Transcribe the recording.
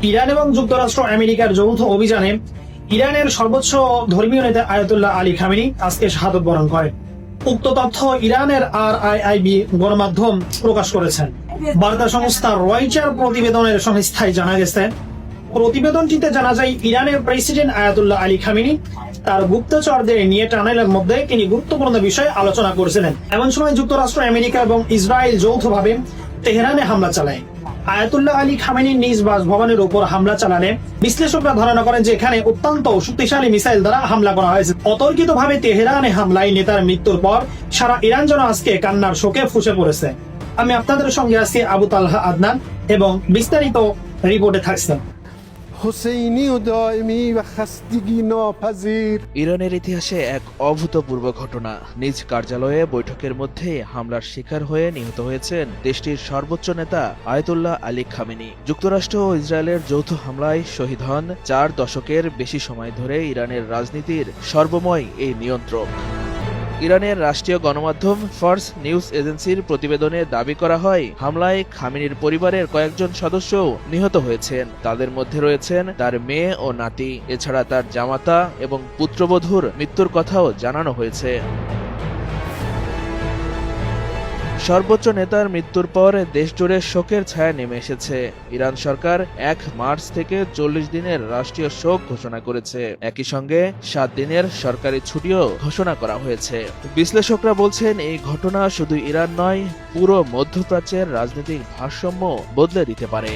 Iran এবং যুক্তরাষ্ট্র আমেরিকার যৌথ অভিযানে ইরানের সর্বোচ্চ ধর্মীয় নেতা আয়াতুল্লাহ আলী খামেনি আজকে শাহাদত বরণ করেন। উক্ত তথ্য ইরানের RIIB গণমাধ্যম প্রকাশ করেছেন। বার্তা সংস্থা রয়টার প্রতিবেদনের সংস্থায় জানা গেছে, প্রতিবেদনটিতে জানা যায় ইরানের প্রেসিডেন্ট আয়াতুল্লাহ আলী খামেনি তার গুপ্তচরদের নিয়ে টানেলের মধ্যে তিনি গুরুত্বপূর্ণ বিষয়ে আলোচনা করেছিলেন। এমন সময় যুক্তরাষ্ট্র, আমেরিকা এবং ইসরায়েল যৌথভাবে তেহরানে হামলা চালায়। আয়াতুল্লাহ আলী খামেনির নিজ বাসভবনের উপর হামলা চালালে বিশ্লেষকরা ধারণা করেন যে এখানে অত্যন্ত শক্তিশালী মিসাইল দ্বারা হামলা করা হয়েছে। অতর্কিতভাবে তেহরানে হামলায় নেতার মৃত্যুর পর সারা ইরান যেন আজকে কান্নার শোকে ফুঁসে পড়েছে। আমি আপনাদের সঙ্গে আছি আবু তালহা আদনান এবং বিস্তারিত রিপোর্টে থাকছেন। ইরানের ইতিহাসে এক অভূতপূর্ব ঘটনা। নিজ কার্যালয়ে বৈঠকের মধ্যে হামলার শিকার হয়ে নিহত হয়েছেন দেশটির সর্বোচ্চ নেতা আয়াতুল্লাহ আলী খামেনি। যুক্তরাষ্ট্র ও ইসরায়েলের যৌথ হামলায় শহীদ হন 4 দশকের বেশি সময় ধরে ইরানের রাজনীতির সর্বময় এই নিয়ন্ত্রক। ইরানের রাষ্ট্রীয় গণমাধ্যম ফার্স নিউজ এজেন্সির প্রতিবেদনে দাবি করা হয়, হামলায় খামেনির পরিবারের কয়েকজন সদস্যও নিহত হয়েছেন। তাদের মধ্যে রয়েছেন তার মেয়ে ও নাতি, এছাড়া তার জামাতা এবং পুত্রবধূর মৃত্যুর কথাও জানানো হয়েছে। সর্বোচ্চ নেতার মৃত্যুর পর দেশজুড়ে শোকের ছায়া নেমে এসেছে। ইরান সরকার 1 মার্চ থেকে 40 দিনের রাষ্ট্রীয় শোক ঘোষণা করেছে। একই সঙ্গে 7 দিনের সরকারি ছুটিও ঘোষণা করা হয়েছে। বিশ্লেষকরা বলছেন, এই ঘটনা শুধু ইরান নয়, পুরো মধ্যপ্রাচ্যের রাজনৈতিক ভারসাম্য বদলে দিতে পারে।